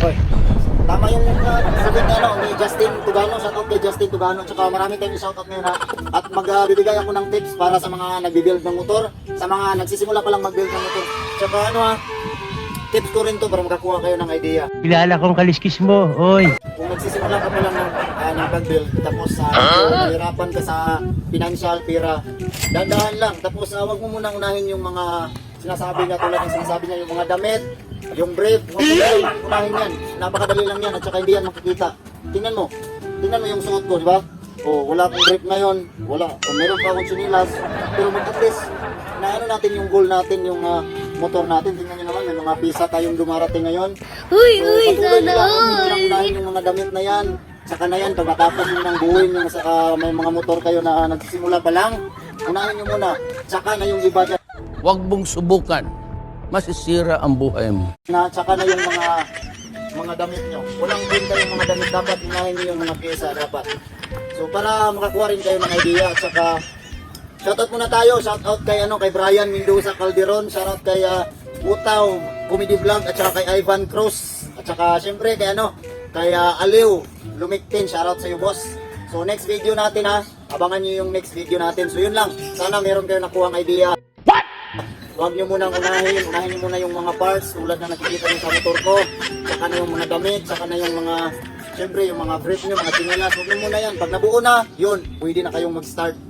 Okay. Tama yung sagot niya, no, ni Justin Tugano. Shoutout kay Justin Tugano. Tsaka marami tayong shoutout ngayon, ha. At magbibigay ako ng tips para sa mga nagbibuild ng motor, sa mga nagsisimula pa lang mag-build ng motor. Tsaka ano, ha, tips ko rin to para makakuha kayo ng idea. Kilala kong kaliskis mo, oy. Kung nagsisimula ka pa lang ng pag-build, tapos nahirapan ka sa financial, pera, dandahan lang. Tapos wag mo munang unahin yung mga sinasabi niya, tulad ng sinasabi niya, yung mga damit, yung brief, huwag mo unahin yan. Napakadali lang yan at saka hindi yan makikita. Tingnan mo yung suot ko, di ba? O, wala akong brief ngayon, wala. O, meron pa akong sinilas, pero at least, na ano natin yung goal natin, yung motor natin. Tingnan nyo naman, may mga pisa tayong dumarating ngayon. Uy, Patuloy sana lang, all. huwag unahin yung mga damit na yan. Saka na yan, pag matapos yung ng buuin, yung saka may mga motor kayo na nagsisimula pa lang, unahin nyo muna. Saka na yung iba dyan. Huwag mong subukan. Masisira ang buhay mo. Saka na yung mga damit nyo. Walang benta yung mga damit, dapat unahin nyo yung mga pyesa, dapat. So para makakuha rin kayo ng idea at saka shoutout muna tayo, shoutout kay Brian Mendoza Calderon, shoutout kay Utaw Comedy Vlog at saka kay Ivan Cruz at saka syempre kay kay Aliw Lumiktin, shoutout sa iyo boss. So next video natin, ha, abangan niyo yung next video natin. So yun lang, sana meron kayo nakuhang idea. Huwag nyo munang unahin nyo muna yung mga parts tulad na nakikita nyo sa motor ko, saka na yung mga damit, saka na yung mga, syempre yung mga brief nyo, mga tingala, huwag nyo muna yan. Pag nabuo na, yun, pwede na kayong mag-start.